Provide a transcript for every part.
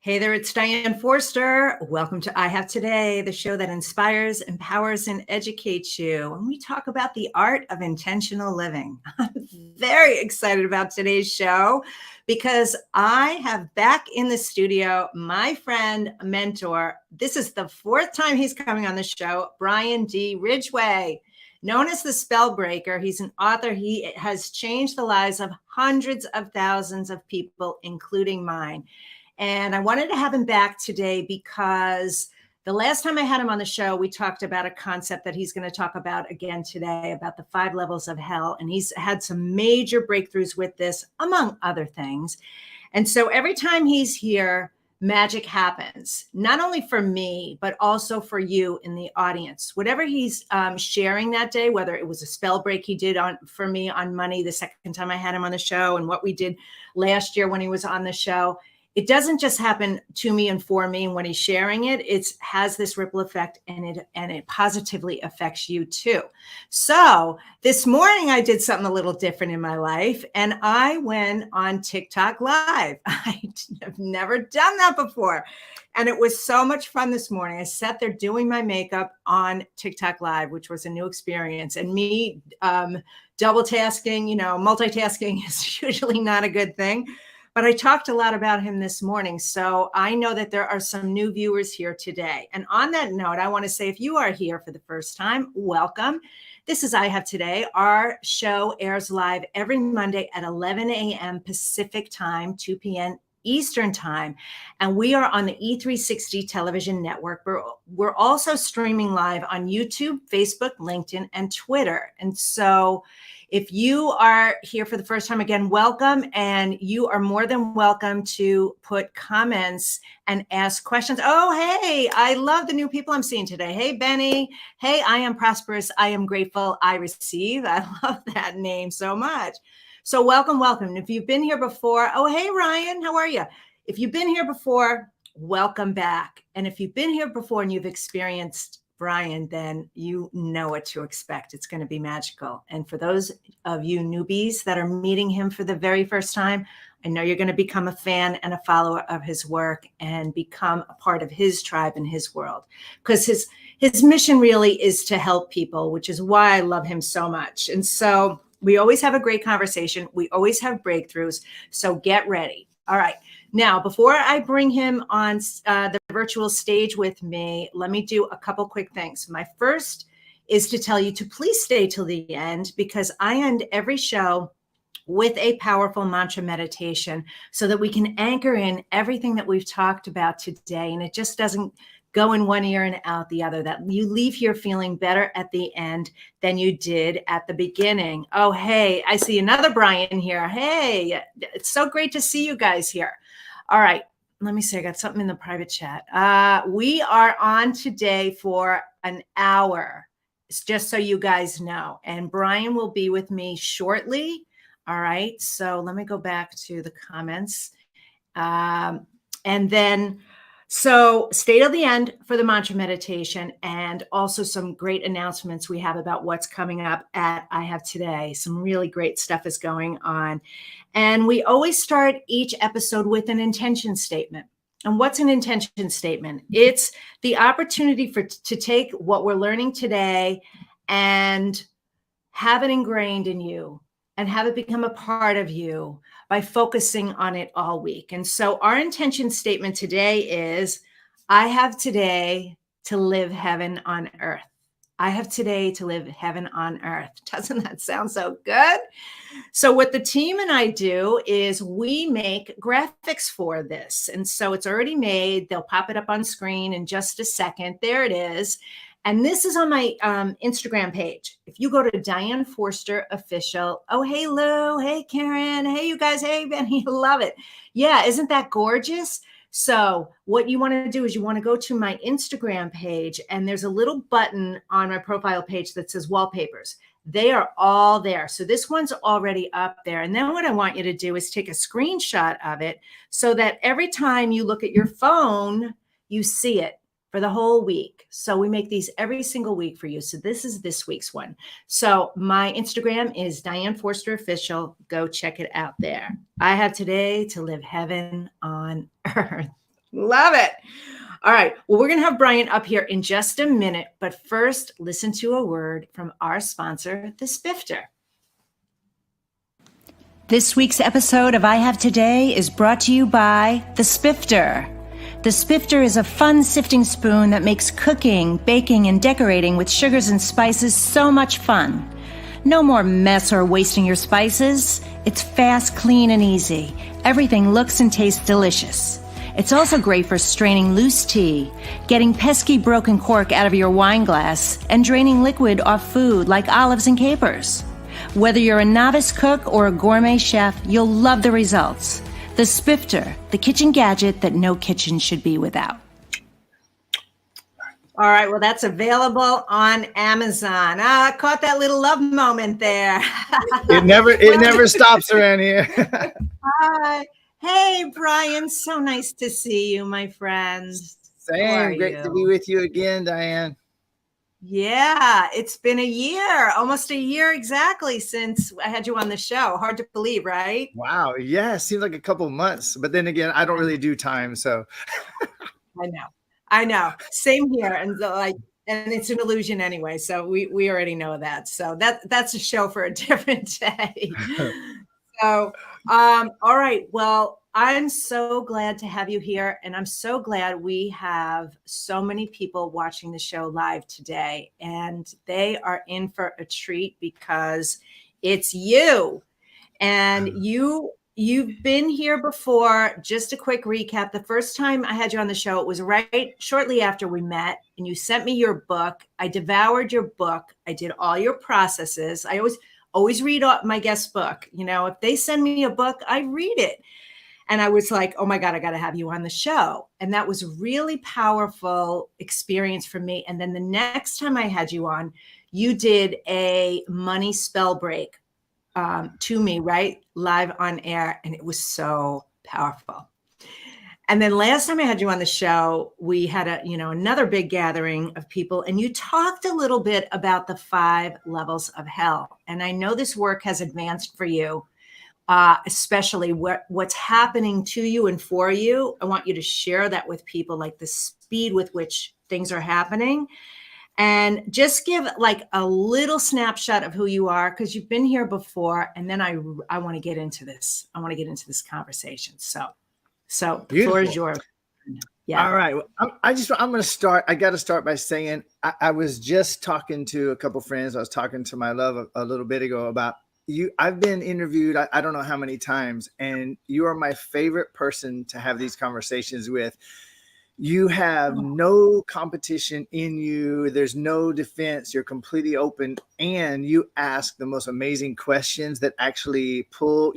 Hey there, it's Diane Forster. Welcome to I Have Today, the show that inspires, empowers, and educates you. And we talk about the art of intentional living. I'm very excited about today's show because I have back in the studio my friend, mentor. This is the fourth time he's coming on the show, Brian D. Ridgway. Known as the Spell Breaker, he's an author. He has changed the lives of hundreds of thousands of people, including mine. And I wanted to have him back today because the last time I had him on the show, we talked about a concept that he's going to talk about again today about the 5 levels of hell. And he's had some major breakthroughs with this, among other things. And so every time he's here, magic happens, not only for me, but also for you in the audience. Whatever he's sharing that day, whether it was a spell break he did for me on money the second time I had him on the show, and what we did last year when he was on the show, it doesn't just happen to me and for me. And when he's sharing it, it has this ripple effect, and it positively affects you too. So this morning I did something a little different in my life, and I went on TikTok Live. I have never done that before. And it was so much fun this morning. I sat there doing my makeup on TikTok Live, which was a new experience. And me double tasking, multitasking is usually not a good thing. But I talked a lot about him this morning. So I know that there are some new viewers here today. And on that note, I want to say, if you are here for the first time, welcome. This is I Have Today. Our show airs live every Monday at 11 a.m. Pacific time, 2 p.m. Eastern time. And we are on the E360 television network. We're also streaming live on YouTube, Facebook, LinkedIn, and Twitter. And so if you are here for the first time, again, welcome. And you are more than welcome to put comments and ask questions. Oh, hey, I love the new people I'm seeing today. Hey, Benny. Hey, I am prosperous. I am grateful. I receive. I love that name so much. So welcome, welcome. And if you've been here before, oh, hey, Ryan, how are you? If you've been here before, welcome back. And if you've been here before and you've experienced Brian, then you know what to expect. It's going to be magical. And for those of you newbies that are meeting him for the very first time, I know you're going to become a fan and a follower of his work and become a part of his tribe and his world. Because his mission really is to help people, which is why I love him so much. And so we always have a great conversation. We always have breakthroughs. So get ready. All right. Now, before I bring him on the virtual stage with me, let me do a couple quick things. My first is to tell you to please stay till the end, because I end every show with a powerful mantra meditation so that we can anchor in everything that we've talked about today. And it just doesn't go in one ear and out the other, that you leave here feeling better at the end than you did at the beginning. Oh, hey, I see another Brian here. Hey, it's so great to see you guys here. All right, let me see. I got something in the private chat. We are on today for an hour, it's just so you guys know. And Brian will be with me shortly. All right, so let me go back to the comments. And then, so stay till the end for the mantra meditation, and also some great announcements we have about what's coming up at I Have Today. Some really great stuff is going on. And we always start each episode with an intention statement. And what's an intention statement? It's the opportunity to take what we're learning today and have it ingrained in you and have it become a part of you by focusing on it all week. And so our intention statement today is, I have today to live heaven on earth. I have today to live heaven on earth. Doesn't that sound so good? So what the team and I do is we make graphics for this. And so it's already made. They'll pop it up on screen in just a second. There it is. And this is on my Instagram page. If you go to Diane Forster Official, oh, hey, Lou, hey, Karen, hey, you guys, hey, Benny, love it. Yeah, isn't that gorgeous? So what you want to do is you want to go to my Instagram page, and there's a little button on my profile page that says wallpapers. They are all there. So this one's already up there. And then what I want you to do is take a screenshot of it so that every time you look at your phone, you see it for the whole week. So we make these every single week for you. So this is this week's one. So my Instagram is Diane Forster Official. Go check it out there. I have today to live heaven on earth. Love it. All right. Well, we're going to have Brian up here in just a minute, but first, listen to a word from our sponsor, the Spifter. This week's episode of I Have Today is brought to you by the Spifter. The Spifter is a fun sifting spoon that makes cooking, baking, and decorating with sugars and spices so much fun. No more mess or wasting your spices. It's fast, clean, and easy. Everything looks and tastes delicious. It's also great for straining loose tea, getting pesky broken cork out of your wine glass, and draining liquid off food like olives and capers. Whether you're a novice cook or a gourmet chef, you'll love the results. The Spifter, the kitchen gadget that no kitchen should be without. All right, well, that's available on Amazon. I caught that little love moment there. It never stops around here. Hi. Hey, Brian, so nice to see you, my friends. Same, great to be with you again, Diane. Yeah, it's been a year, almost a year exactly since I had you on the show. Hard to believe, right? Wow, yeah, it seems like a couple of months, but then again, I don't really do time, so. I know. Same here, and it's an illusion anyway. So we already know that. So that's a show for a different day. So, all right. Well, I'm so glad to have you here. And I'm so glad we have so many people watching the show live today. And they are in for a treat because it's you. And you've been here before. Just a quick recap. The first time I had you on the show, it was right shortly after we met. And you sent me your book. I devoured your book. I did all your processes. I always read my guest book. You know, if they send me a book, I read it. And I was like, oh my God, I got to have you on the show. And that was a really powerful experience for me. And then the next time I had you on, you did a money spell break to me, right? Live on air. And it was so powerful. And then last time I had you on the show, we had another big gathering of people, and you talked a little bit about the 5 levels of hell. And I know this work has advanced for you, especially what's happening to you and for you. I want you to share that with people, like the speed with which things are happening, and just give like a little snapshot of who you are, because you've been here before. And then I want to get into this. I want to get into this conversation. So the floor is yours. Yeah. All right. Well, I'm going to start. I got to start by saying I was just talking to a couple friends. I was talking to my love a little bit ago about you. I've been interviewed, I don't know how many times, and you are my favorite person to have these conversations with. You have no competition in you. There's no defense. You're completely open, and you ask the most amazing questions that actually pull,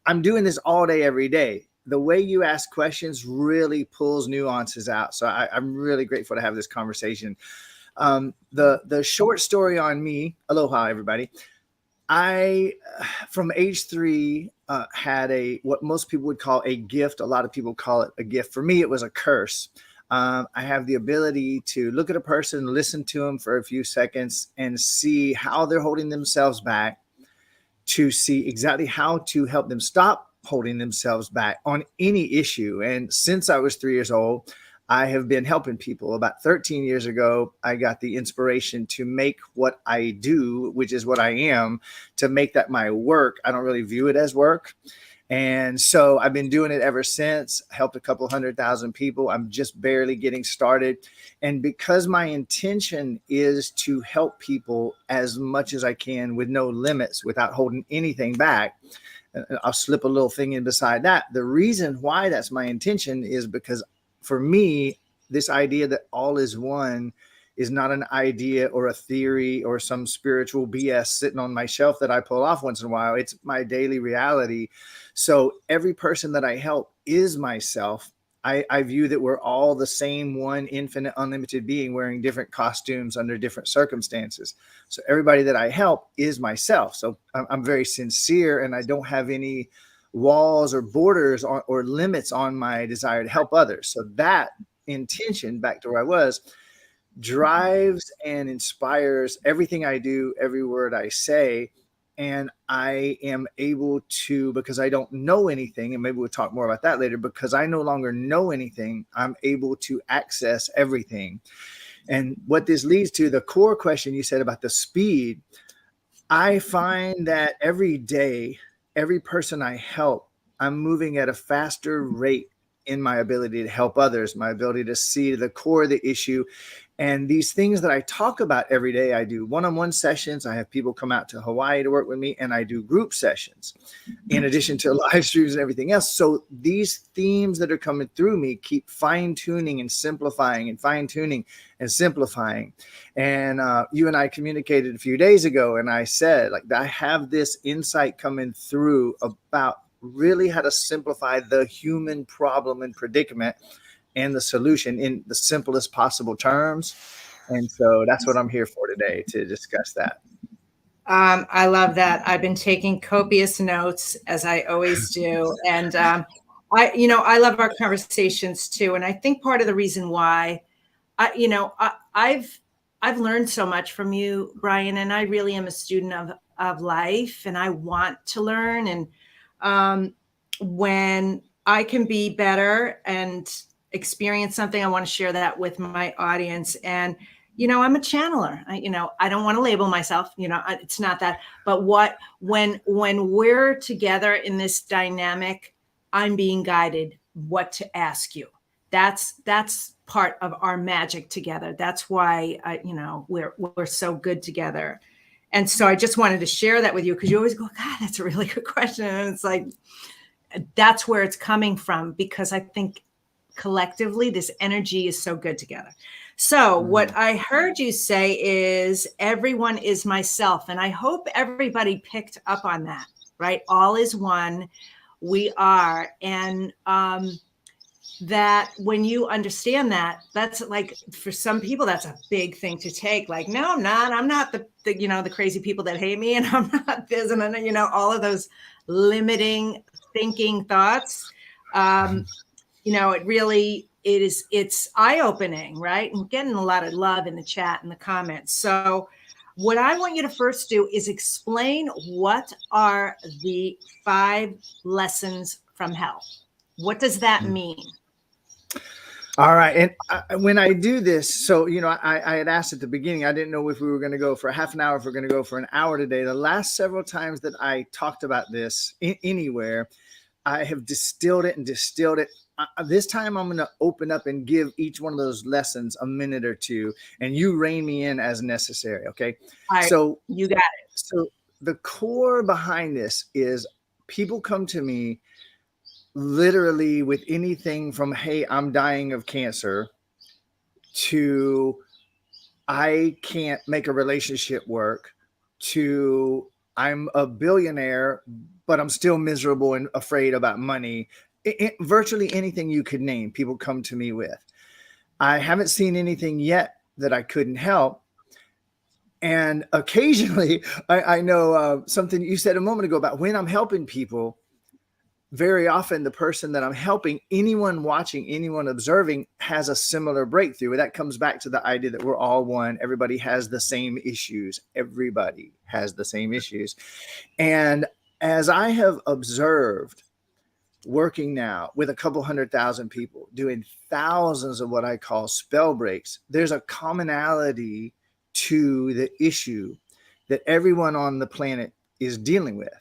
I'm doing this all day, every day. The way you ask questions really pulls nuances out. So I'm really grateful to have this conversation. The short story on me, aloha, everybody. I, from age 3, had what most people would call a gift. A lot of people call it a gift. For me, it was a curse. I have the ability to look at a person, listen to them for a few seconds, and see how they're holding themselves back, to see exactly how to help them stop holding themselves back on any issue. And since I was 3 years old, I have been helping people. About 13 years ago, I got the inspiration to make what I do, which is what I am, to make that my work. I don't really view it as work. And so I've been doing it ever since. Helped a couple 100,000 people. I'm just barely getting started. And because my intention is to help people as much as I can with no limits, without holding anything back, I'll slip a little thing in beside that. The reason why that's my intention is because for me, this idea that all is one is not an idea or a theory or some spiritual BS sitting on my shelf that I pull off once in a while. It's my daily reality. So every person that I help is myself. I view that we're all the same one infinite, unlimited being wearing different costumes under different circumstances. So everybody that I help is myself. So I'm very sincere, and I don't have any walls or borders or limits on my desire to help others. So that intention, back to where I was, drives and inspires everything I do, every word I say. and I am able to, because I don't know anything, and maybe we'll talk more about that later, because I no longer know anything, I'm able to access everything. And what this leads to, the core question you said about the speed, I find that every day, every person I help, I'm moving at a faster rate in my ability to help others, my ability to see the core of the issue. And these things that I talk about every day, I do one-on-one sessions. I have people come out to Hawaii to work with me, and I do group sessions in addition to live streams and everything else. So these themes that are coming through me keep fine-tuning and simplifying and fine-tuning and simplifying. And you and I communicated a few days ago, and I said, like, I have this insight coming through about really how to simplify the human problem and predicament and the solution in the simplest possible terms. And so that's what I'm here for today, to discuss that. I love that. I've been taking copious notes, as I always do. And I love our conversations too. And I think part of the reason why I've learned so much from you, Brian, and I really am a student of life, and I want to learn. And when I can be better and experience something, I want to share that with my audience. And I'm a channeler. I don't want to label myself. It's not that. But when we're together in this dynamic, I'm being guided what to ask you. That's part of our magic together. That's why we're so good together. And so I just wanted to share that with you, because you always go, God, that's a really good question. And it's like, that's where it's coming from, because I think collectively this energy is so good together. So what I heard you say is everyone is myself. And I hope everybody picked up on that, right? All is one. We are. And that when you understand that, that's like, for some people, that's a big thing to take. Like, no, I'm not. I'm not the crazy people that hate me, and I'm not this, and then, all of those limiting thinking thoughts. It's eye-opening, right? And getting a lot of love in the chat and the comments. So what I want you to first do is explain, what are the 5 lessons from hell? What does that mean? All right. And when I do this, so, I had asked at the beginning, I didn't know if we were going to go for a half an hour, if we're going to go for an hour today. The last several times that I talked about this anywhere, I have distilled it. This time I'm going to open up and give each one of those lessons a minute or two, and you rein me in as necessary. Okay. All right, so you got it. So the core behind this is, people come to me literally with anything from, hey, I'm dying of cancer, to I can't make a relationship work, to I'm a billionaire, but I'm still miserable and afraid about money. Virtually anything you could name, people come to me with. I haven't seen anything yet that I couldn't help. And occasionally, I know something you said a moment ago about when I'm helping people, very often the person that I'm helping, anyone watching, anyone observing, has a similar breakthrough. That comes back to the idea that we're all one. Everybody has the same issues. Everybody has the same issues. And as I have observed, working now with a couple 100,000 people, doing thousands of what I call spell breaks, there's a commonality to the issue that everyone on the planet is dealing with.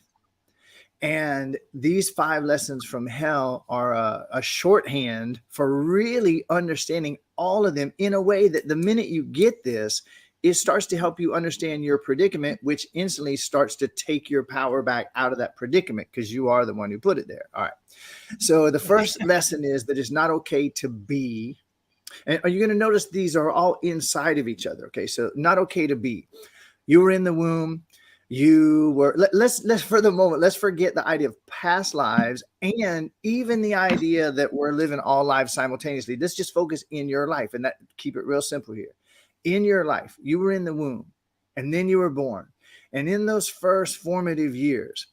And these 5 lessons from hell are a shorthand for really understanding all of them in a way that the minute you get this, it starts to help you understand your predicament, which instantly starts to take your power back out of that predicament, because you are the one who put it there. All right. So the first lesson is that it's not okay to be. And are you going to notice these are all inside of each other? Okay. So not okay to be. You were in the womb. You were, let's for the moment, let's forget the idea of past lives and even the idea that we're living all lives simultaneously. Let's just focus in your life, and that keep it real simple here. In your life, you were in the womb, and then you were born. And in those first formative years,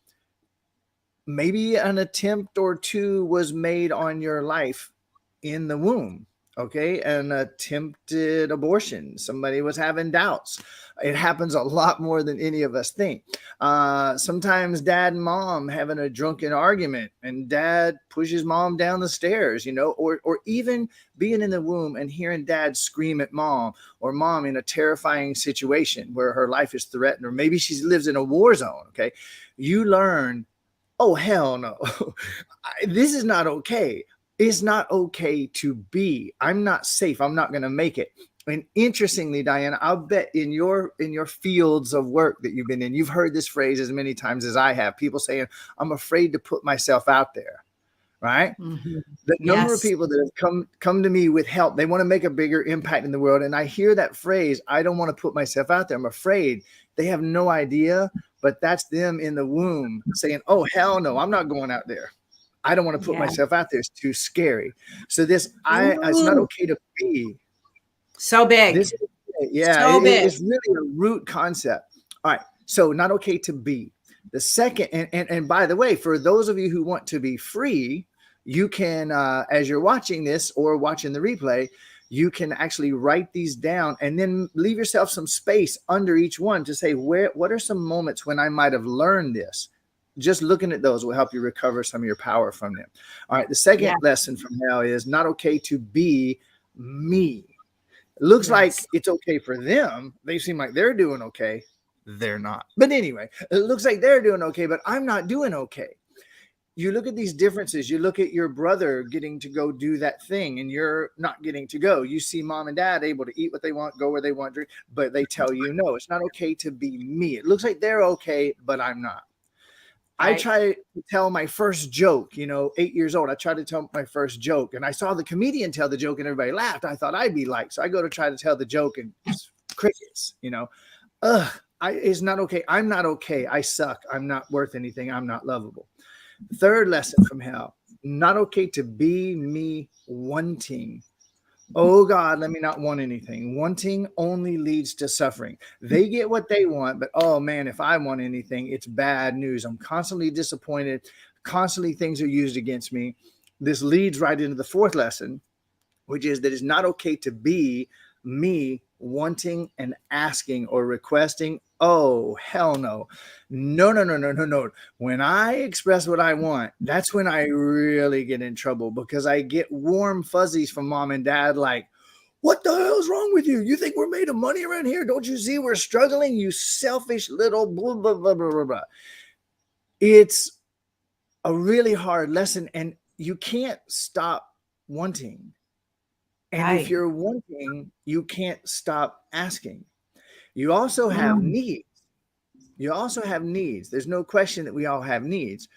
maybe an attempt or two was made on your life in the womb. okay, an attempted abortion. Somebody was having doubts. It happens a lot more than any of us think. Sometimes dad and mom having a drunken argument and dad pushes mom down the stairs, or even being in the womb and hearing dad scream at mom, or mom in a terrifying situation where her life is threatened, or maybe she lives in a war zone. Okay. You learn, oh, hell no, this is not okay. It's not okay to be. I'm not safe. I'm not going to make it. And interestingly, Diane, I'll bet in your fields of work that you've been in, you've heard this phrase as many times as I have. People saying, "I'm afraid to put myself out there." Right? Mhm. The number of Yes. people that have come to me with help, they want to make a bigger impact in the world, and I hear that phrase, "I don't want to put myself out there. I'm afraid." They have no idea, but that's them in the womb saying, "Oh, hell no, I'm not going out there. I don't want to put Yeah. myself out there. It's too scary." So it's not Ooh, okay to be. so big. This, yeah, So big. it's really a root concept. All right, so not okay to be. The second, and by the way, for those of you who want to be free, you can, as you're watching this or watching the replay, you can actually write these down and then leave yourself some space under each one to say, what are some moments when I might have learned this? Just looking at those will help you recover some of your power from them. All right, the second Yeah. lesson from hell is not okay to be me. It looks Yes. like it's okay for them. They seem like they're doing okay. They're not. But anyway, it looks like they're doing okay, but I'm not doing okay. You look at these differences. You look at your brother getting to go do that thing and you're not getting to go. You see mom and dad able to eat what they want, go where they want, but they tell you, no, it's not okay to be me. It looks like they're okay, but I'm not. I Right. try to tell my first joke, 8 years old. I tried to tell my first joke and I saw the comedian tell the joke and everybody laughed. I thought I'd be like, so I go to try to tell the joke and it's crickets. Ugh, it's not okay. I'm not okay. I suck. I'm not worth anything. I'm not lovable. Third lesson from hell, not okay to be me wanting. Oh God, let me not want anything. Wanting only leads to suffering. They get what they want, but oh man, if I want anything, it's bad news. I'm constantly disappointed. Constantly things are used against me. This leads right into the fourth lesson, which is that it's not okay to be me wanting and asking or requesting. Oh, hell no. No, no, no, no, no, no. When I express what I want, that's when I really get in trouble because I get warm fuzzies from mom and dad like, what the hell's wrong with you? You think we're made of money around here? Don't you see we're struggling? You selfish little blah, blah, blah, blah, blah, blah. It's a really hard lesson, and you can't stop wanting. And if Right. you're wanting, you can't stop asking. You also have Mm. needs. You also have needs. There's no question that we all have needs.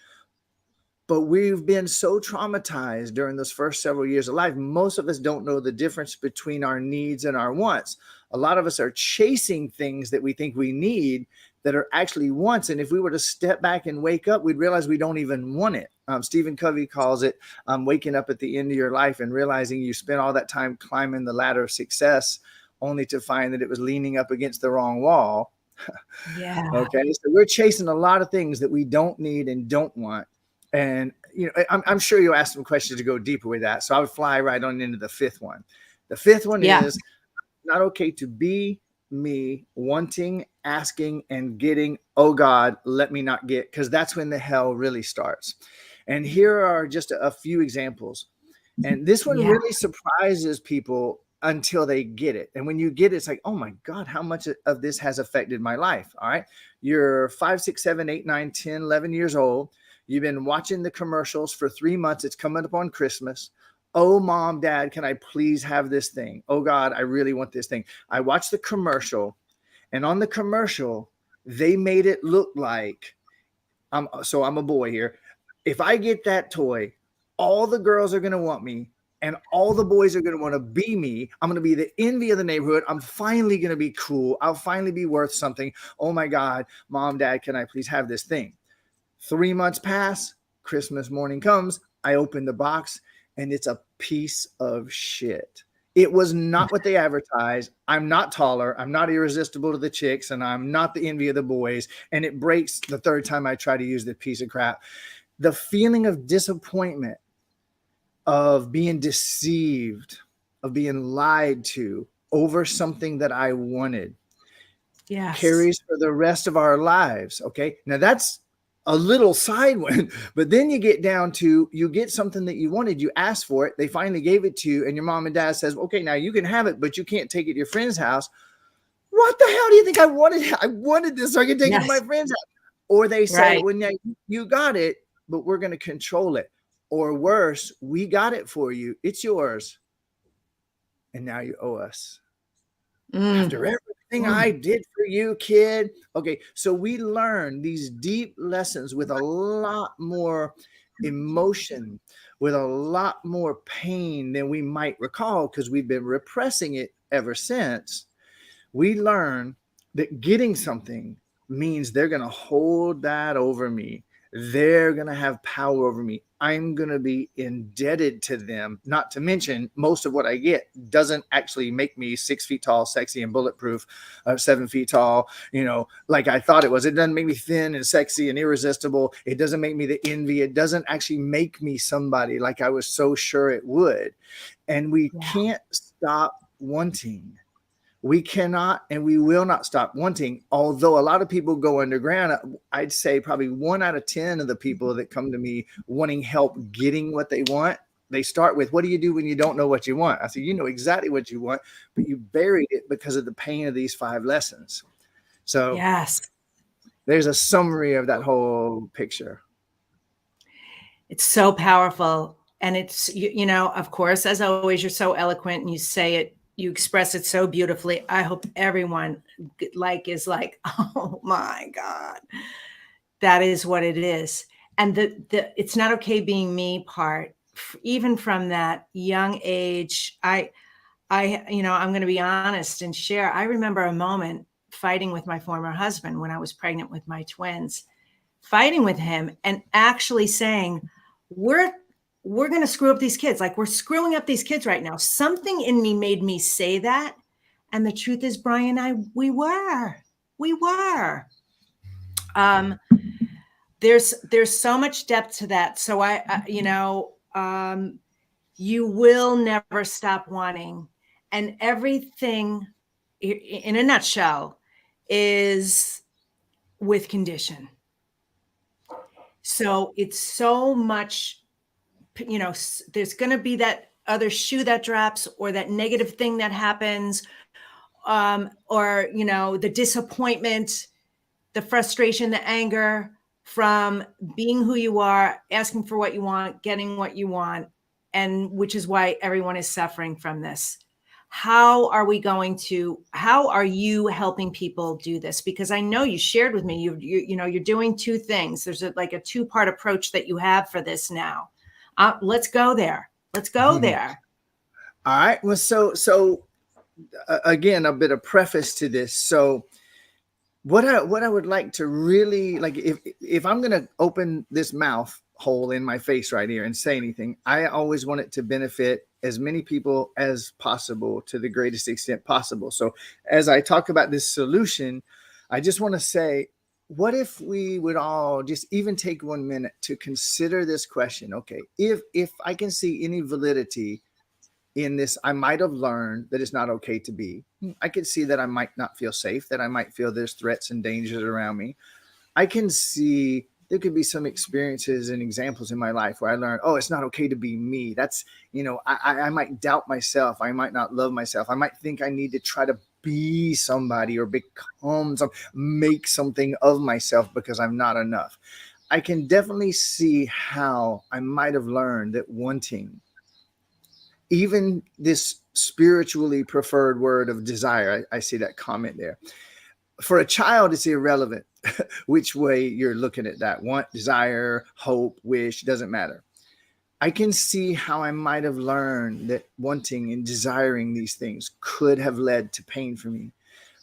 But we've been so traumatized during those first several years of life. Most of us don't know the difference between our needs and our wants. A lot of us are chasing things that we think we need that are actually wants. And if we were to step back and wake up, we'd realize we don't even want it. Stephen Covey calls it waking up at the end of your life and realizing you spent all that time climbing the ladder of success only to find that it was leaning up against the wrong wall. Yeah. Okay. So we're chasing a lot of things that we don't need and don't want. And, I'm sure you'll ask some questions to go deeper with that. So I would fly right on into the fifth one. The fifth one Yeah. is not okay to be me wanting, asking, and getting, oh God, let me not get, because that's when the hell really starts. And here are just a few examples. And this one Yeah. really surprises people until they get it. And when you get it, it's like, oh my God, how much of this has affected my life? All right. You're 5, 6, 7, 8, 9, 10, 11 years old. You've been watching the commercials for 3 months. It's coming up on Christmas. Oh, mom, dad, can I please have this thing? Oh God, I really want this thing. I watched the commercial, and on the commercial, they made it look like I'm a boy here. If I get that toy, all the girls are going to want me and all the boys are going to want to be me. I'm going to be the envy of the neighborhood. I'm finally going to be cool. I'll finally be worth something. Oh my God, mom, dad, can I please have this thing? 3 months pass. Christmas morning comes. I open the box and it's a piece of shit. It was not what they advertised. I'm not taller. I'm not irresistible to the chicks, and I'm not the envy of the boys. And it breaks the third time I try to use the piece of crap. The feeling of disappointment, of being deceived, of being lied to over something that I wanted Yes. carries for the rest of our lives. Okay. Now that's a little side one, but then you get down to you get something that you wanted, you asked for it, they finally gave it to you, and your mom and dad says, okay, now you can have it, but you can't take it to your friend's house. What the hell do you think I wanted? I wanted this so I could take it to my Yes. friend's house. Or they say, Right. well, now you got it, but we're going to control it. Or worse, we got it for you. It's yours. And now you owe us. Mm. After everything I Mm. did for you, kid. Okay, so we learn these deep lessons with a lot more emotion, with a lot more pain than we might recall because we've been repressing it ever since. We learn that getting something means they're going to hold that over me. They're going to have power over me. I'm going to be indebted to them. Not to mention, most of what I get doesn't actually make me 6 feet tall, sexy, and bulletproof, 7 feet tall, like I thought it was. It doesn't make me thin and sexy and irresistible. It doesn't make me the envy. It doesn't actually make me somebody like I was so sure it would. And we Yeah. can't stop wanting. We cannot and we will not stop wanting. Although a lot of people go underground, I'd say probably 1 out of 10 of the people that come to me wanting help getting what they want, they start with, what do you do when you don't know what you want? I say, you know exactly what you want, but you buried it because of the pain of these 5 lessons. So Yes. there's a summary of that whole picture. It's so powerful. And it's, of course, as always, you're so eloquent and you say it, you express it so beautifully. I hope everyone is like, oh my God, that is what it is. And the it's not okay being me part, even from that young age, I'm going to be honest and share. I remember a moment fighting with my former husband when I was pregnant with my twins, fighting with him and actually saying, we're going to screw up these kids. Like, we're screwing up these kids right now. Something in me made me say that. And the truth is, Brian, we were. There's so much depth to that. So you will never stop wanting. And everything, in a nutshell, is with condition. So it's so much, there's going to be that other shoe that drops or that negative thing that happens, or, the disappointment, the frustration, the anger from being who you are, asking for what you want, getting what you want, and which is why everyone is suffering from this. How are you helping people do this? Because I know you shared with me, you're doing 2 things. There's a 2-part approach that you have for this now. Let's go there. All right. Well, so again, a bit of preface to this. So what I would like to really like, if I'm going to open this mouth hole in my face right here and say anything, I always want it to benefit as many people as possible to the greatest extent possible. So as I talk about this solution, I just want to say, what if we would all just even take 1 minute to consider this question? Okay, if I can see any validity in this, I might have learned that it's not okay to be. I could see that I might not feel safe, that I might feel there's threats and dangers around me. I can see there could be some experiences and examples in my life where I learned, oh, it's not okay to be me. That's, I might doubt myself. I might not love myself. I might think I need to try to be somebody or become make something of myself because I'm not enough. I can definitely see how I might have learned that wanting, even this spiritually preferred word of desire, I see that comment there. For a child, it's irrelevant which way you're looking at that. Want, desire, hope, wish, doesn't matter. I can see how I might have learned that wanting and desiring these things could have led to pain for me.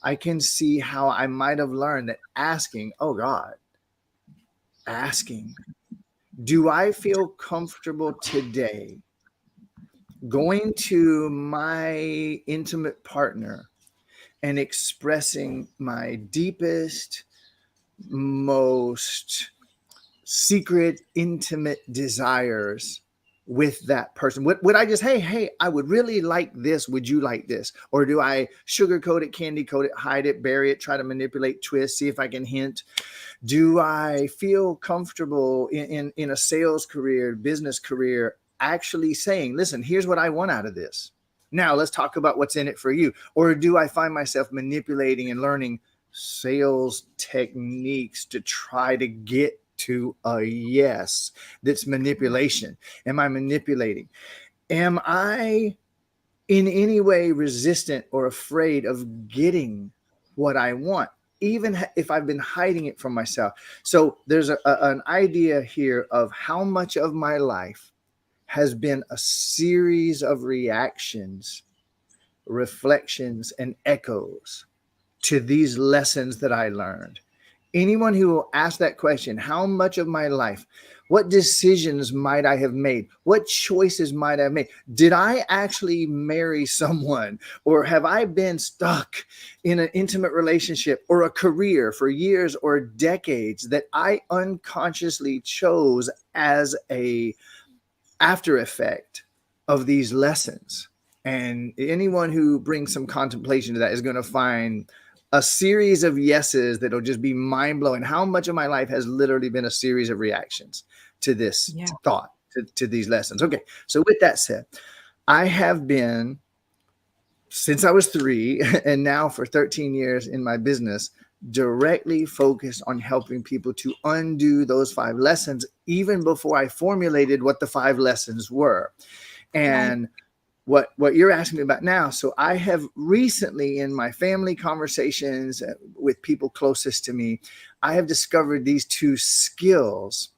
I can see how I might have learned that asking, oh God, asking, do I feel comfortable today going to my intimate partner and expressing my deepest, most secret, intimate desires with that person? Would I just, hey, I would really like this. Would you like this? Or do I sugarcoat it, candy coat it, hide it, bury it, try to manipulate, twist, see if I can hint? Do I feel comfortable in a sales career, business career, actually saying, listen, here's what I want out of this. Now let's talk about what's in it for you. Or do I find myself manipulating and learning sales techniques to try to get to a yes? That's manipulation. Am I manipulating? Am I in any way resistant or afraid of getting what I want, even if I've been hiding it from myself? So there's an idea here of how much of my life has been a series of reactions, reflections, and echoes to these lessons that I learned. Anyone who will ask that question, how much of my life, what decisions might I have made? What choices might I have made? Did I actually marry someone? Or have I been stuck in an intimate relationship or a career for years or decades that I unconsciously chose as a after effect of these lessons? And anyone who brings some contemplation to that is going to find a series of yeses that'll just be mind blowing. How much of my life has literally been a series of reactions to this thought, to these lessons? Okay. So with that said, I have been, since I was 3 and now for 13 years in my business, directly focused on helping people to undo those 5 lessons, even before I formulated what the 5 lessons were. And what you're asking me about now. So I have recently, in my family conversations with people closest to me, I have discovered these 2 skills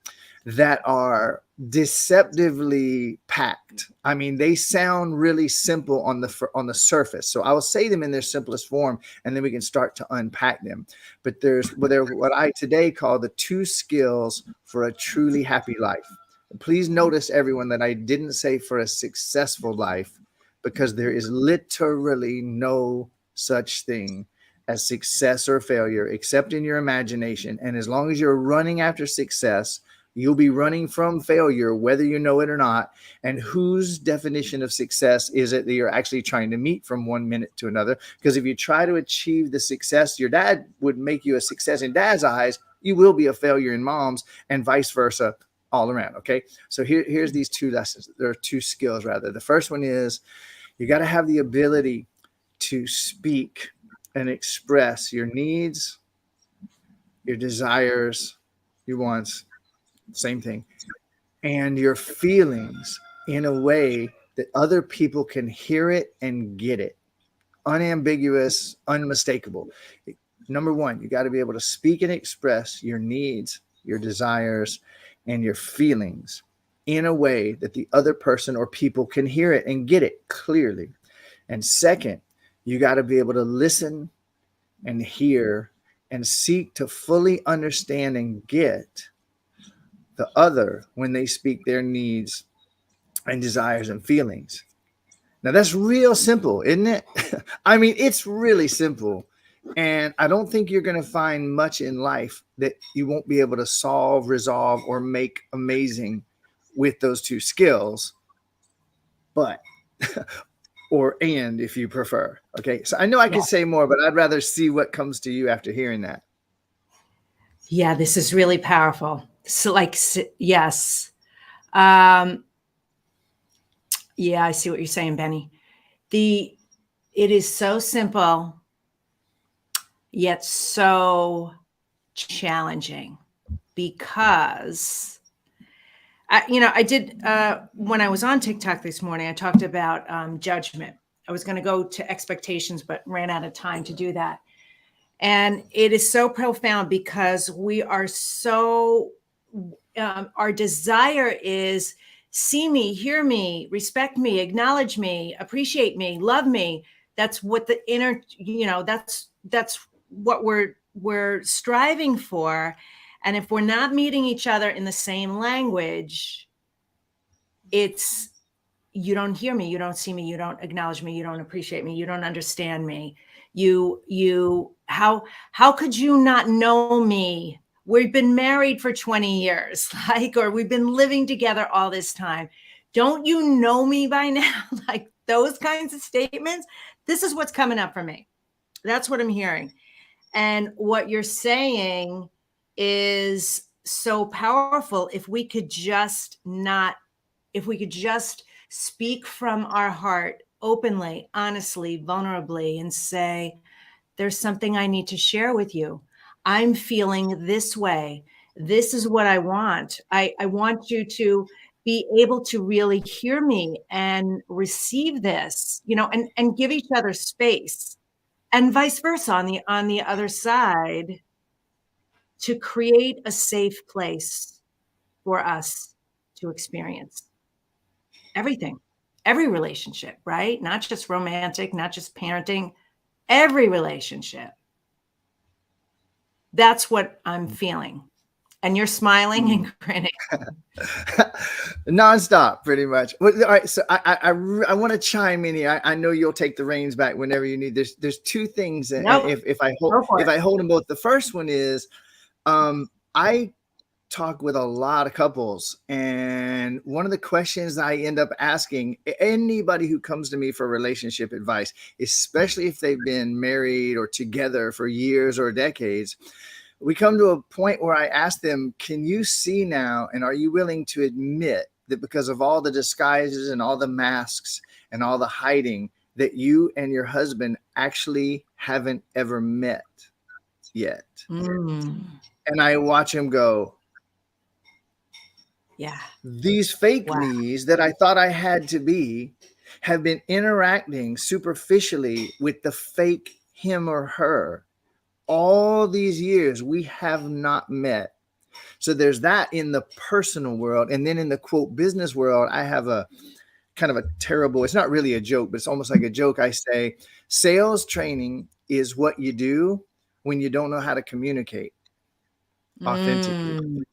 that are deceptively packed. I mean, they sound really simple on the surface. So I will say them in their simplest form, and then we can start to unpack them. But they're what I today call the 2 skills for a truly happy life. Please notice, everyone, that I didn't say for a successful life, because there is literally no such thing as success or failure except in your imagination. And as long as you're running after success, you'll be running from failure, whether you know it or not. And whose definition of success is it that you're actually trying to meet from one minute to another? Because if you try to achieve the success your dad would make you a success in dad's eyes, you will be a failure in mom's, and vice versa, all around. Okay. So here's these 2 lessons. There are 2 skills, rather. The first one is you got to have the ability to speak and express your needs, your desires, your wants, same thing, and your feelings in a way that other people can hear it and get it. Unambiguous, unmistakable. Number 1, you got to be able to speak and express your needs, your desires, and your feelings in a way that the other person or people can hear it and get it clearly. And second, you got to be able to listen and hear and seek to fully understand and get the other when they speak their needs and desires and feelings. Now that's real simple, isn't it? I mean, it's really simple. And I don't think you're going to find much in life that you won't be able to solve, resolve, or make amazing with those 2 skills. But, and if you prefer. Okay. So I know I could say more, but I'd rather see what comes to you after hearing that. Yeah, this is really powerful. So yes. Yeah, I see what you're saying, Benny. It is so simple, yet so challenging, because I did, when I was on TikTok this morning, I talked about judgment. I was going to go to expectations, but ran out of time to do that. And it is so profound, because we are so, our desire is see me, hear me, respect me, acknowledge me, appreciate me, love me. That's what the inner, that's what we're striving for. And if we're not meeting each other in the same language, it's, you don't hear me, you don't see me, you don't acknowledge me, you don't appreciate me, you don't understand me. How could you not know me? We've been married for 20 years, or we've been living together all this time. Don't you know me by now? Like those kinds of statements. This is what's coming up for me. That's what I'm hearing. And what you're saying is so powerful. If we could just speak from our heart openly, honestly, vulnerably, and say, there's something I need to share with you. I'm feeling this way. This is what I want. I want you to be able to really hear me and receive this, and give each other space, and vice versa on the other side, to create a safe place for us to experience everything, every relationship, right? Not just romantic, not just parenting, every relationship. That's what I'm feeling. And you're smiling and grinning. Nonstop, pretty much. Well, all right, so I want to chime in here. I know you'll take the reins back whenever you need. There's two things, and Nope. if I hold them both, the first one is, I talk with a lot of couples, and one of the questions I end up asking anybody who comes to me for relationship advice, especially if they've been married or together for years or decades, we come to a point where I ask them, can you see now, and are you willing to admit that because of all the disguises and all the masks and all the hiding, that you and your husband actually haven't ever met yet? And I watch him go, yeah, these fake me's that I thought I had to be have been interacting superficially with the fake him or her all these years. We have not met. So there's that in the personal world. And then in the quote business world, I have a kind of a terrible, it's not really a joke, but it's almost like a joke. I say sales training is what you do when you don't know how to communicate authentically.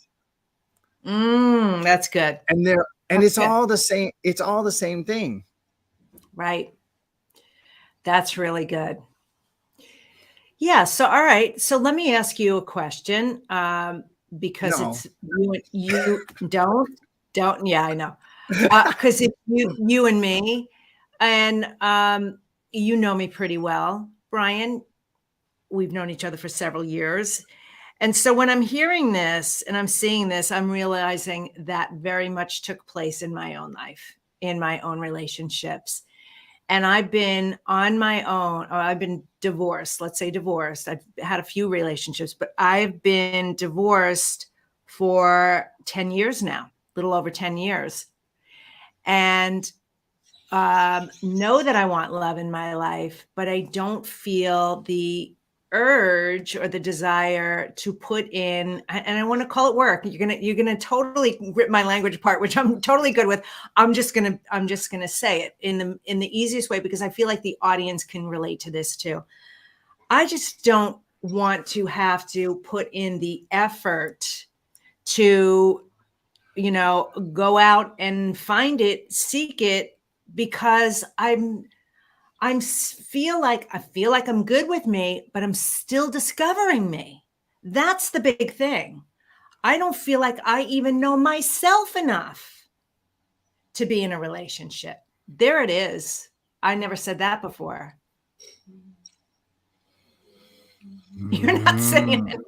That's good. And it's all the same. It's all the same thing. Right. That's really good. Yeah. So, all right. So let me ask you a question, because it's you don't. Yeah, I know. Because it's you and me, and you know me pretty well, Brian. We've known each other for several years. And so when I'm hearing this and I'm seeing this, I'm realizing that very much took place in my own life, in my own relationships. And I've been on my own, or I've been divorced, let's say divorced. I've had a few relationships, but I've been divorced for 10 years now, a little over 10 years. And know that I want love in my life, but I don't feel the urge or the desire to put in, and I want to call it work. You're gonna totally rip my language apart, which I'm totally good with. I'm just gonna say it in the easiest way, because I feel like the audience can relate to this too. I just don't want to have to put in the effort to, go out and find it, seek it, because I feel like I'm good with me, but I'm still discovering me. That's the big thing. I don't feel like I even know myself enough to be in a relationship. There it is. I never said that before. You're not saying it.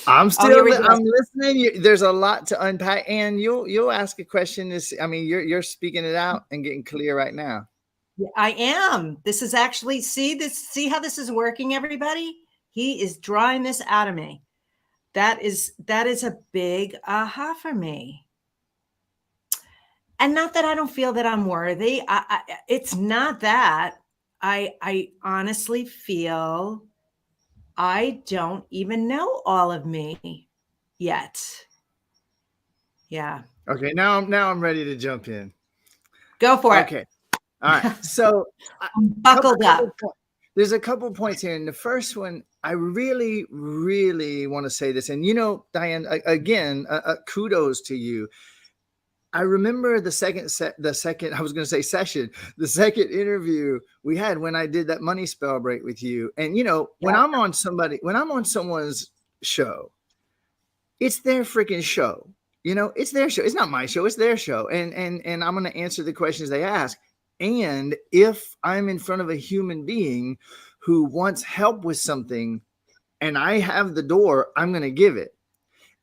I'm listening. There's a lot to unpack, and you'll ask a question. You're speaking it out and getting clear right now. I am. This is actually, see how this is working, everybody? He is drawing this out of me. That is a big aha for me. And not that I don't feel that I'm worthy. It's not that. I honestly feel I don't even know all of me yet. Yeah. Okay. Now I'm ready to jump in. Go for it. Okay. All right. So buckled up. There's a couple points here. And the first one, I really, really want to say this. And, Diane, again, kudos to you. I remember the second interview we had when I did that money spell break with you. And, when I'm on someone's show, it's their freaking show. it's their show. It's not my show. It's their show. And I'm going to answer the questions they ask. And if I'm in front of a human being who wants help with something and I have the door, I'm going to give it.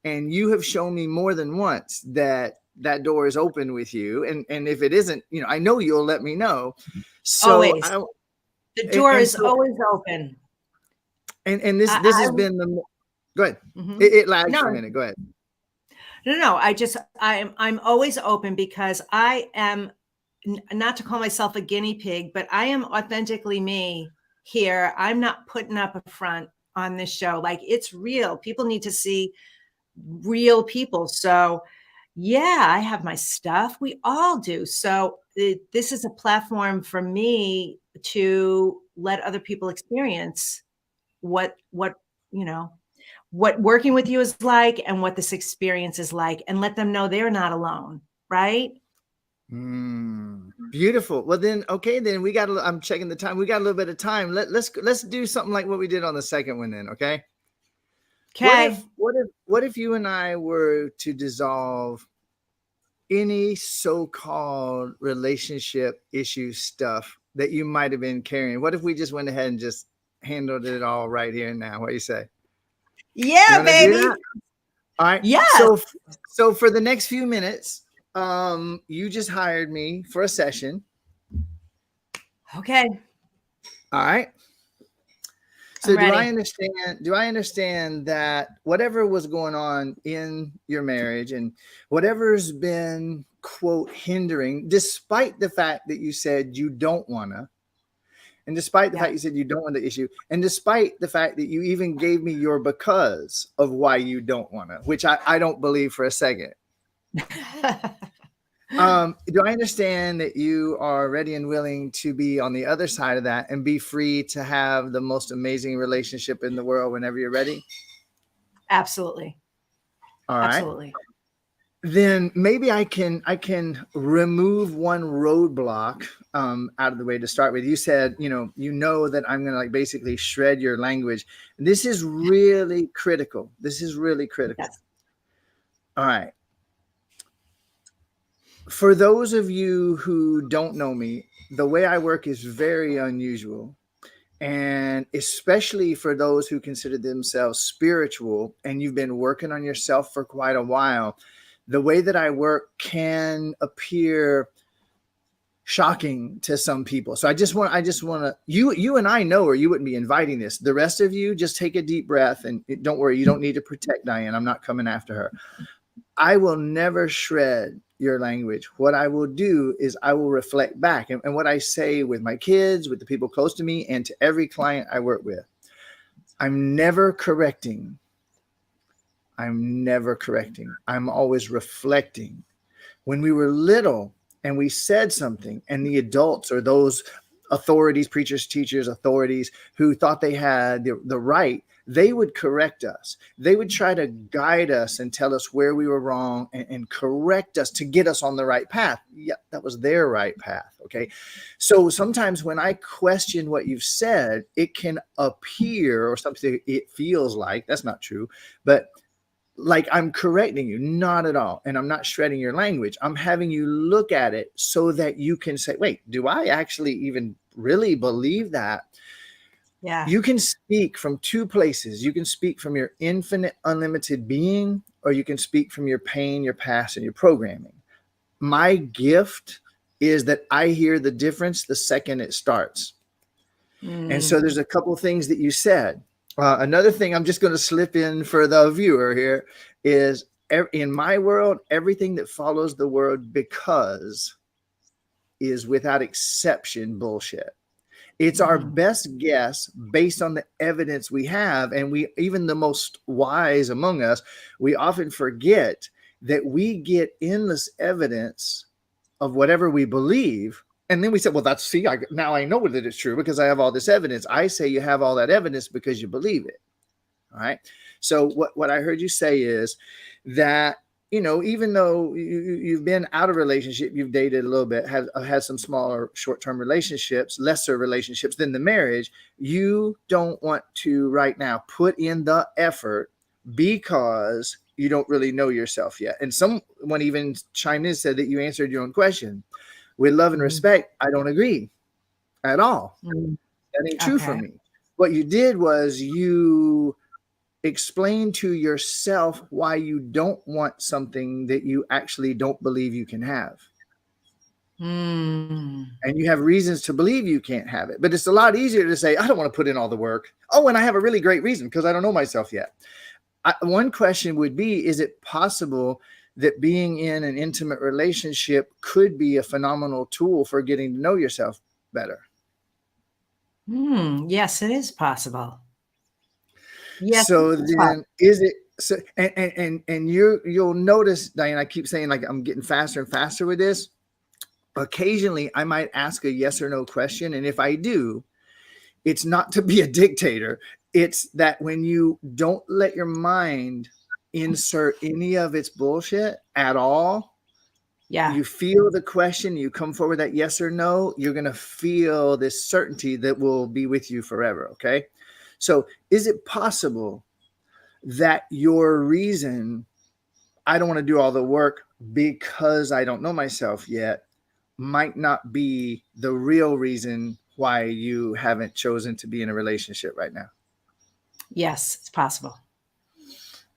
And you have shown me more than once that door is open with you. And if it isn't, I know you'll let me know. So Always. The door is always open. And this has been the, go ahead. Mm-hmm. It lags for a minute. Go ahead. No. I'm always open because I am, not to call myself a guinea pig, but I am authentically me here. I'm not putting up a front on this show. Like, it's real. People need to see real people. So yeah, I have my stuff. We all do. So this is a platform for me to let other people experience what working with you is like and what this experience is like, and let them know they're not alone. Right. Beautiful. Well, then, okay, then I'm checking the time. We got a little bit of time. Let's do something like what we did on the second one then. Okay. Okay. What if you and I were to dissolve any so-called relationship issue stuff that you might have been carrying? What if we just went ahead and just handled it all right here and now? What do you say? Yeah, baby. All right. Yeah. So for the next few minutes, you just hired me for a session. Okay. All right. So do I understand that whatever was going on in your marriage and whatever's been, quote, hindering, despite the fact that you said you don't want to, and despite the fact you said you don't want the issue, and despite the fact that you even gave me your because of why you don't want to, which I don't believe for a second. Do I understand that you are ready and willing to be on the other side of that and be free to have the most amazing relationship in the world whenever you're ready? Absolutely. All right. Absolutely. Then maybe I can remove one roadblock out of the way to start with. You said, you know that I'm going to basically shred your language. This is really critical. Yes. All right. For those of you who don't know me, the way I work is very unusual. And especially for those who consider themselves spiritual and you've been working on yourself for quite a while, the way that I work can appear shocking to some people. So I just want to, you and I know, or you wouldn't be inviting this. The rest of you, just take a deep breath and don't worry. You don't need to protect Diane. I'm not coming after her. I will never shred your language. What I will do is I will reflect back. And what I say with my kids, with the people close to me, and to every client I work with, I'm never correcting. I'm always reflecting. When we were little and we said something, and the adults or those authorities, preachers, teachers, authorities who thought they had the right, they would correct us. They would try to guide us and tell us where we were wrong and correct us to get us on the right path. Yeah, that was their right path. Okay. So sometimes when I question what you've said, it can appear, or something it feels like, that's not true, but like I'm correcting you. Not at all. And I'm not shredding your language. I'm having you look at it so that you can say, wait, do I actually even really believe that? Yeah. You can speak from two places. You can speak from your infinite, unlimited being, or you can speak from your pain, your past, and your programming. My gift is that I hear the difference the second it starts. And so there's a couple of things that you said. Another thing I'm just going to slip in for the viewer here is, in my world, everything that follows the word because is without exception bullshit. It's our best guess based on the evidence we have. And even the most wise among us, we often forget that we get endless evidence of whatever we believe. And then we say, well, now I know that it's true because I have all this evidence. I say you have all that evidence because you believe it. All right. So what I heard you say is that, even though you've been out of relationship, you've dated a little bit, have had some smaller short-term relationships, lesser relationships than the marriage, you don't want to right now put in the effort because you don't really know yourself yet. And someone even chimed in, said that you answered your own question. With love and respect, I don't agree at all. That ain't true for me. What you did was you explained to yourself why you don't want something that you actually don't believe you can have. And you have reasons to believe you can't have it. But it's a lot easier to say, I don't want to put in all the work. Oh, and I have a really great reason because I don't know myself yet. One question would be, is it possible that being in an intimate relationship could be a phenomenal tool for getting to know yourself better? Yes, it is possible. Yes. So then is it so and you'll notice, Diane, I keep saying like I'm getting faster and faster with this. Occasionally I might ask a yes or no question. And if I do, it's not to be a dictator. It's that when you don't let your mind insert any of its bullshit at all, you feel the question, you come forward that yes or no, you're going to feel this certainty that will be with you forever. Okay. So is it possible that your reason, I don't want to do all the work because I don't know myself yet, might not be the real reason why you haven't chosen to be in a relationship right now? Yes, it's possible.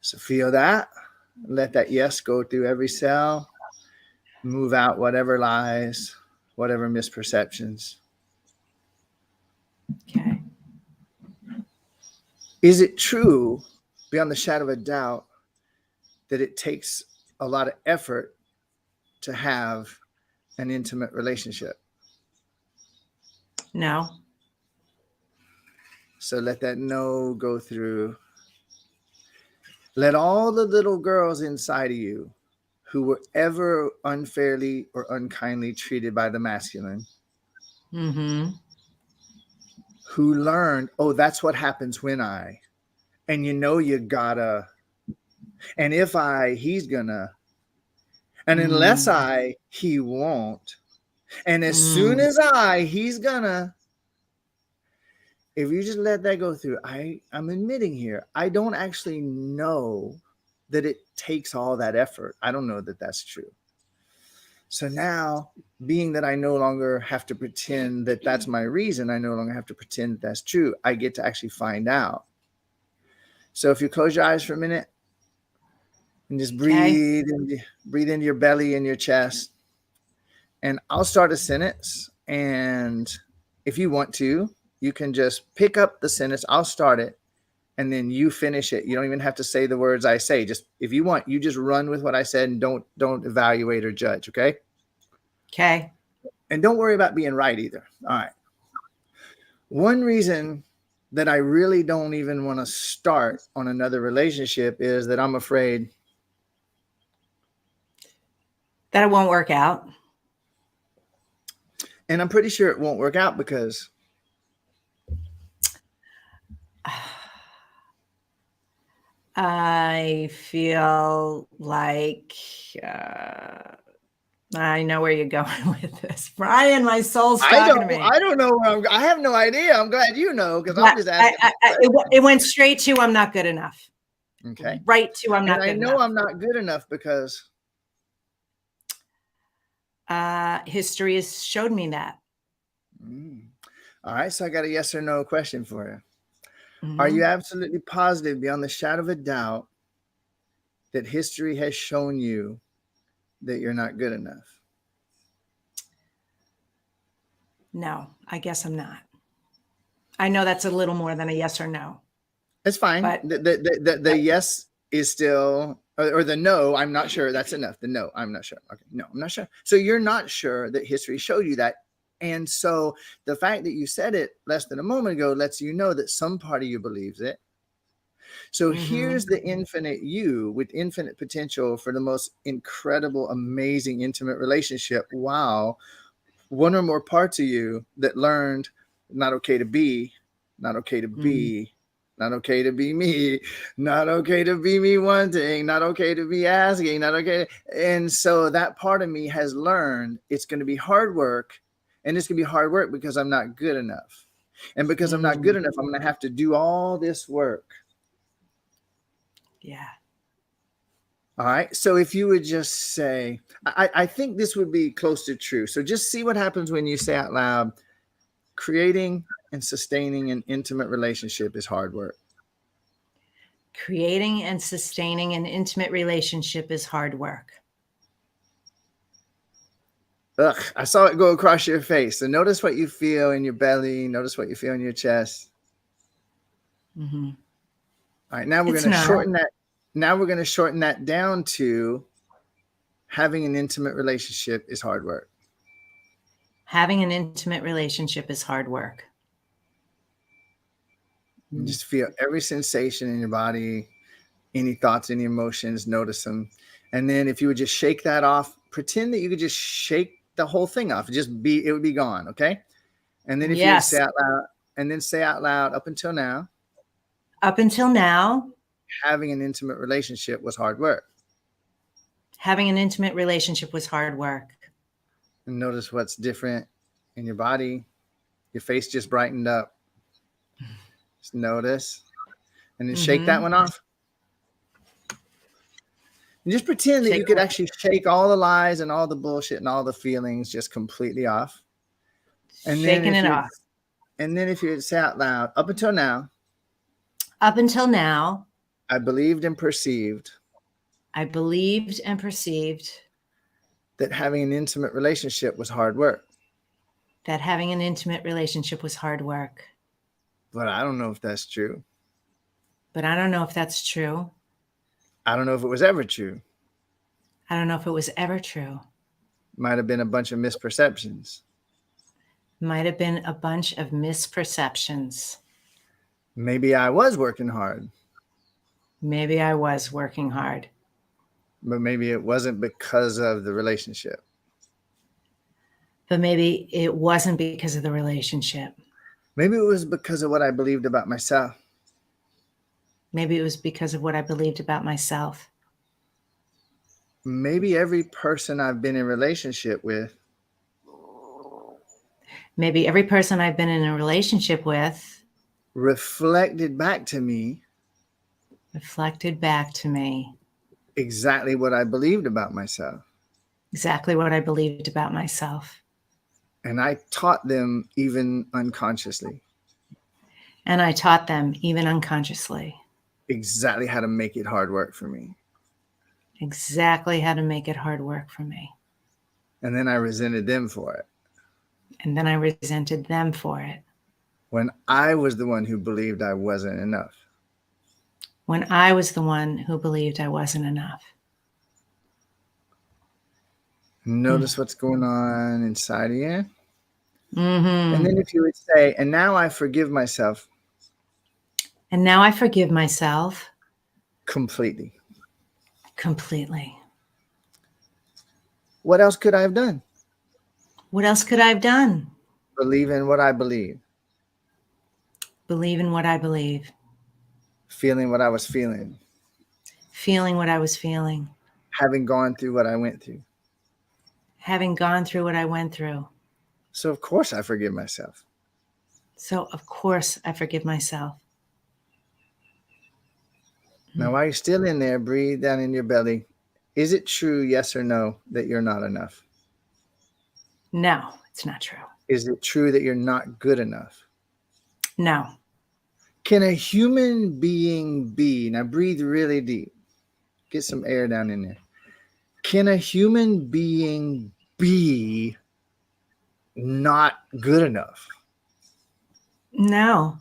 So feel that. Let that yes go through every cell. Move out whatever lies, whatever misperceptions. Okay. Is it true, beyond the shadow of a doubt, that it takes a lot of effort to have an intimate relationship? No. So let that no go through. Let all the little girls inside of you who were ever unfairly or unkindly treated by the masculine, who learned, oh, that's what happens when I, and you gotta, and if I, he's gonna, and unless I, he won't, and as soon as I, he's gonna. If you just let that go through, I'm admitting here, I don't actually know that it takes all that effort. I don't know that that's true. So now, being that I no longer have to pretend that that's my reason, I no longer have to pretend that that's true. I get to actually find out. So if you close your eyes for a minute and just breathe into your belly and your chest, and I'll start a sentence. And if you want to, you can just pick up the sentence. I'll start it and then you finish it. You don't even have to say the words I say. Just if you want, you just run with what I said and don't evaluate or judge. Okay. Okay. And don't worry about being right either. All right. One reason that I really don't even want to start on another relationship is that I'm afraid that it won't work out. And I'm pretty sure it won't work out because I feel like I know where you're going with this, Brian. My soul's talking to me. I don't know where I have no idea. I'm glad you know because I'm just asking. It went straight to I'm not good enough. Okay. Right to I'm not good enough. I know I'm not good enough because history has showed me that. All right. So I got a yes or no question for you. Are you absolutely positive, beyond the shadow of a doubt, that history has shown you that you're not good enough? No, I guess I'm not. I know that's a little more than a yes or no. It's fine. But the yes is still, or the no, I'm not sure. That's enough. The no, I'm not sure. Okay. No, I'm not sure. So you're not sure that history showed you that. And so the fact that you said it less than a moment ago lets you know that some part of you believes it. So here's the infinite you with infinite potential for the most incredible, amazing, intimate relationship. Wow. One or more parts of you that learned not okay to be, not okay to be, not okay to be me, not okay to be me wanting, not okay to be asking, not okay. And so that part of me has learned it's going to be hard work. And it's going to be hard work because I'm not good enough. And because I'm not good enough, I'm going to have to do all this work. Yeah. All right. So if you would just say, I think this would be close to true. So just see what happens when you say out loud, creating and sustaining an intimate relationship is hard work. Creating and sustaining an intimate relationship is hard work. Ugh, I saw it go across your face. So notice what you feel in your belly. Notice what you feel in your chest. Mm-hmm. All right. Now we're going to shorten that. Now we're going to shorten that down to having an intimate relationship is hard work. Having an intimate relationship is hard work. And just feel every sensation in your body, any thoughts, any emotions, notice them. And then if you would just shake that off, pretend that you could just shake the whole thing off. It would be gone. Okay. And then if you would say out loud, and then say out loud, up until now, having an intimate relationship was hard work. Having an intimate relationship was hard work. And notice what's different in your body. Your face just brightened up. Just notice. And then shake that one off. And just pretend that you could actually shake all the lies and all the bullshit and all the feelings just completely off. And shaking it off. And then if you say out loud, up until now, I believed and perceived that having an intimate relationship was hard work. But I don't know if that's true. I don't know if it was ever true. Might have been a bunch of misperceptions. Maybe I was working hard. But maybe it wasn't because of the relationship. Maybe it was because of what I believed about myself. Maybe every person I've been in relationship with reflected back to me exactly what I believed about myself. And I taught them even unconsciously. Exactly how to make it hard work for me. And then I resented them for it. When I was the one who believed I wasn't enough. Notice what's going on inside of you. And then if you would say, and now I forgive myself. Completely. What else could I have done? Believe in what I believe. Feeling what I was feeling. Having gone through what I went through. So of course I forgive myself. Now, while you're still in there, breathe down in your belly. Is it true, yes or no, that you're not enough? No, it's not true. Is it true that you're not good enough? No. Can a human being be, now breathe really deep, get some air down in there. Can a human being be not good enough? No.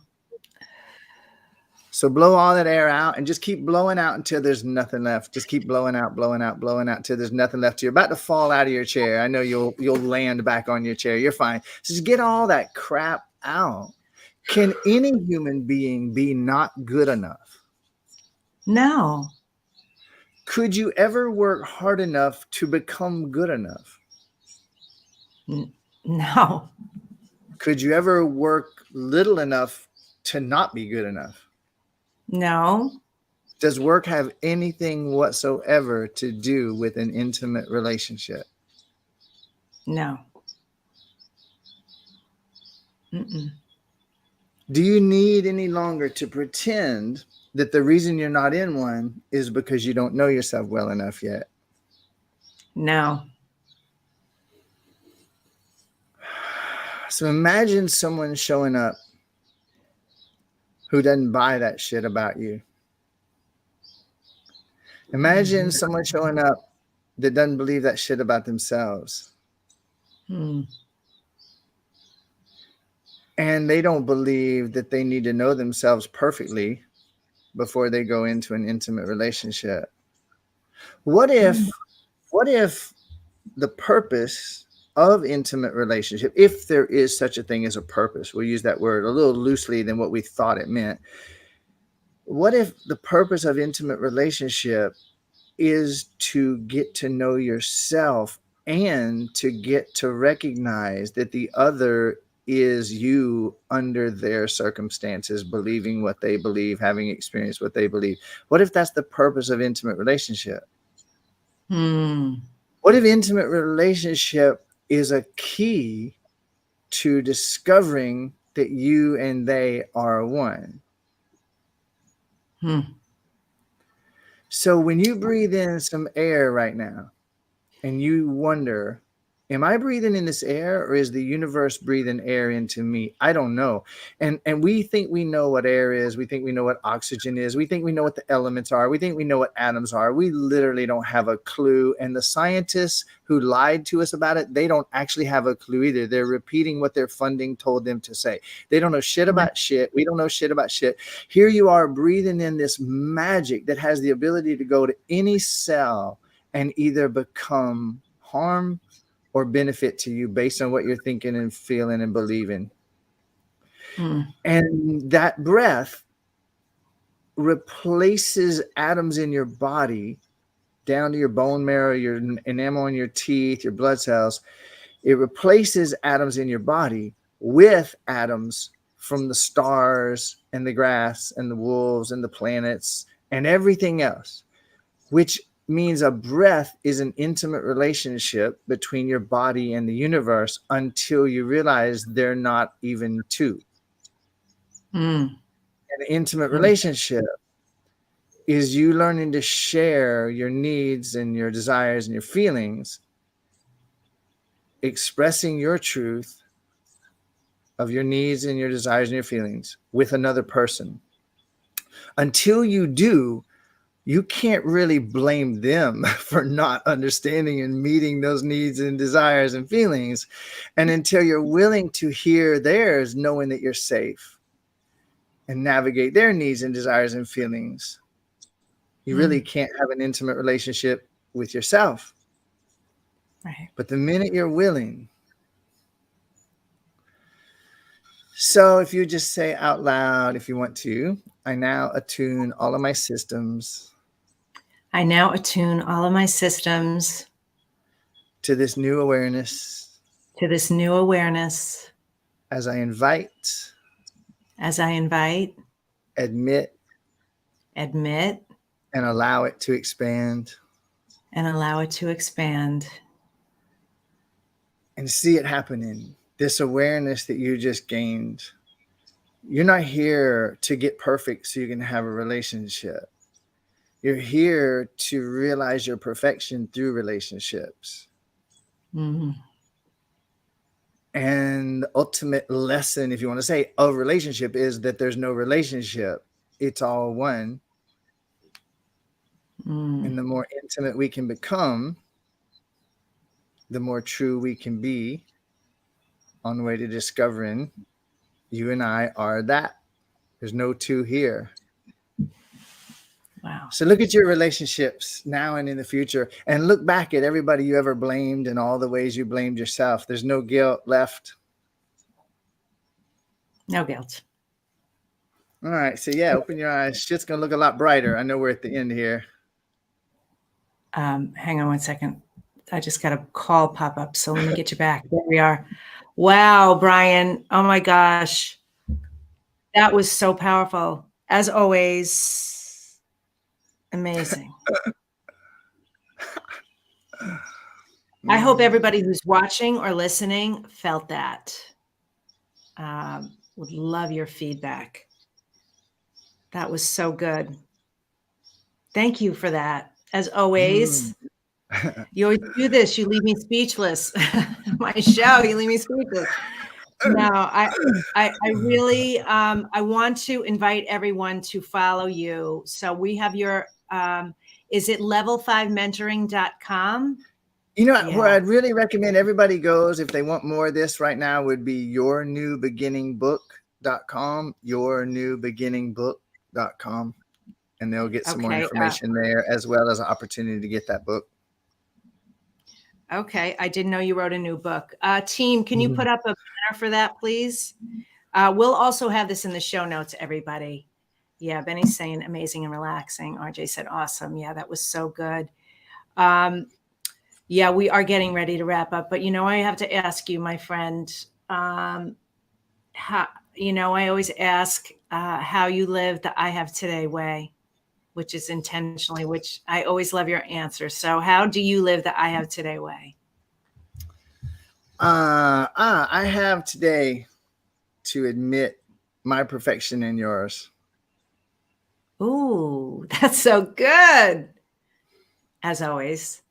So blow all that air out and just keep blowing out until there's nothing left. Just keep blowing out until there's nothing left. You're about to fall out of your chair. I know you'll land back on your chair. You're fine. So just get all that crap out. Can any human being be not good enough? No. Could you ever work hard enough to become good enough? No. Could you ever work little enough to not be good enough? No. Does work have anything whatsoever to do with an intimate relationship? No. Mm-mm. Do you need any longer to pretend that the reason you're not in one is because you don't know yourself well enough yet. No. So imagine someone showing up who doesn't buy that shit about you. Imagine someone showing up that doesn't believe that shit about themselves. Mm. And they don't believe that they need to know themselves perfectly before they go into an intimate relationship. What if the purpose of intimate relationship, if there is such a thing as a purpose, we'll use that word a little loosely than what we thought it meant. What if the purpose of intimate relationship is to get to know yourself and to get to recognize that the other is you under their circumstances, believing what they believe, having experienced what they believe? What if that's the purpose of intimate relationship? Mm. What if intimate relationship is a key to discovering that you and they are one? Hmm. So when you breathe in some air right now and you wonder, am I breathing in this air or is the universe breathing air into me? I don't know. And we think we know what air is. We think we know what oxygen is. We think we know what the elements are. We think we know what atoms are. We literally don't have a clue. And the scientists who lied to us about it, they don't actually have a clue either. They're repeating what their funding told them to say. They don't know shit about shit. We don't know shit about shit. Here you are breathing in this magic that has the ability to go to any cell and either become harm or benefit to you based on what you're thinking and feeling and believing. Mm. And that breath replaces atoms in your body down to your bone marrow, your enamel on your teeth, your blood cells. It replaces atoms in your body with atoms from the stars and the grass and the wolves and the planets and everything else, which means a breath is an intimate relationship between your body and the universe until you realize they're not even two. Mm. An intimate relationship is you learning to share your needs and your desires and your feelings, expressing your truth of your needs and your desires and your feelings with another person. Until you do, you can't really blame them for not understanding and meeting those needs and desires and feelings. And until you're willing to hear theirs, knowing that you're safe and navigate their needs and desires and feelings, you really can't have an intimate relationship with yourself. Right. But the minute you're willing, so if you just say out loud, if you want to, I now attune all of my systems I now attune all of my systems to this new awareness to this new awareness as I invite, admit, admit, and allow it to expand and allow it to expand. and see it happening. This awareness that you just gained. You're not here to get perfect so you can have a relationship. You're here to realize your perfection through relationships. Mm-hmm. And the ultimate lesson, if you want to say, of relationship is that there's no relationship. It's all one. Mm. And the more intimate we can become, the more true we can be on the way to discovering you and I are that. There's no two here. Wow. So look at your relationships now and in the future and look back at everybody you ever blamed and all the ways you blamed yourself. There's no guilt left. No guilt. All right. So yeah, open your eyes. Shit's going to look a lot brighter. I know we're at the end here. Hang on one second. I just got a call pop up. So let me get you back. There we are. Wow, Brian. Oh my gosh. That was so powerful. As always, amazing. I hope everybody who's watching or listening felt that. Would love your feedback. That was so good. Thank you for that. As always, you always do this. You leave me speechless. My show, you leave me speechless. No, I really, I want to invite everyone to follow you. So we have your, is it level5mentoring.com? You know, where Yeah. I'd really recommend everybody goes if they want more of this right now would be yournewbeginningbook.com, yournewbeginningbook.com, and they'll get some more Okay. information there as well as an opportunity to get that book. Okay. I didn't know you wrote a new book. Team, can you put up a banner for that, please? We'll also have this in the show notes, everybody. Yeah, Benny's saying amazing and relaxing. RJ said awesome. Yeah, that was so good. Yeah, we are getting ready to wrap up, but I have to ask you, my friend, how, I always ask how you live the I have today way, which is intentionally, which I always love your answer. So how do you live the I have today way? I have today to admit my perfection and yours. Ooh, that's so good. As always.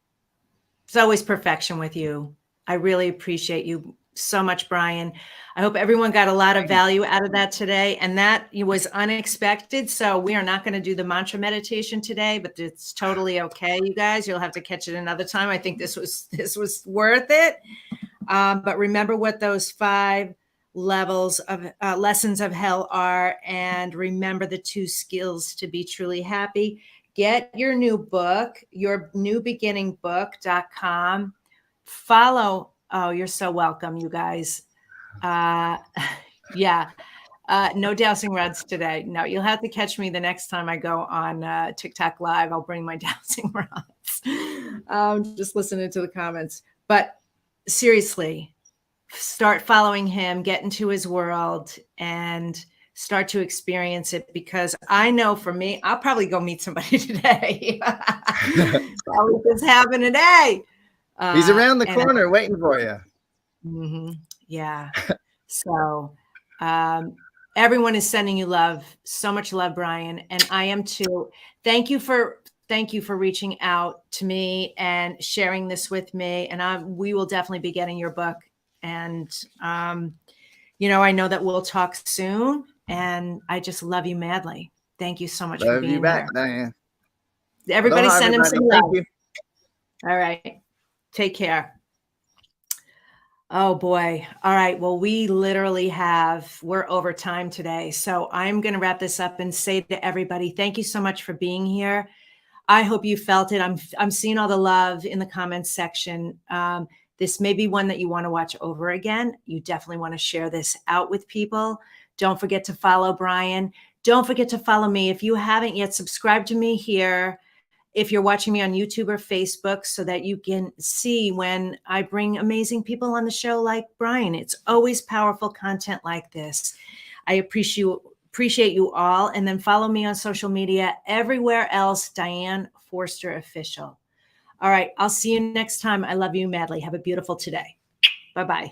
It's always perfection with you. I really appreciate you so much, Brian. I hope everyone got a lot of value out of that today. And that was unexpected. So we are not going to do the mantra meditation today, but it's totally okay, you guys. You'll have to catch it another time. I think this was worth it. But remember what those 5 levels of lessons of hell are, and remember the 2 skills to be truly happy. Get your new book, yournewbeginningbook.com. Follow. Oh, you're so welcome, you guys. Yeah. No dousing rods today. No, you'll have to catch me the next time I go on TikTok Live. I'll bring my dousing rods. Just listening to the comments. But seriously, start following him, get into his world, and start to experience it, because I know for me, I'll probably go meet somebody today. Probably just having a day. He's around the corner waiting for you. Yeah. So everyone is sending you love, so much love, Brian. And I am too. Thank you for reaching out to me and sharing this with me. And we will definitely be getting your book. And, I know that we'll talk soon, and I just love you madly. Thank you so much for being you back, here. Diane. Everybody Aloha, send him some love. Thank you. All right. Take care. Oh boy. All right. Well, we're over time today. So I'm going to wrap this up and say to everybody, thank you so much for being here. I hope you felt it. I'm seeing all the love in the comments section. This may be one that you want to watch over again. You definitely want to share this out with people. Don't forget to follow Brian. Don't forget to follow me. If you haven't yet, subscribe to me here. If you're watching me on YouTube or Facebook, so that you can see when I bring amazing people on the show like Brian. It's always powerful content like this. I appreciate you all. And then follow me on social media everywhere else, Diane Forster Official. All right. I'll see you next time. I love you madly. Have a beautiful today. Bye-bye.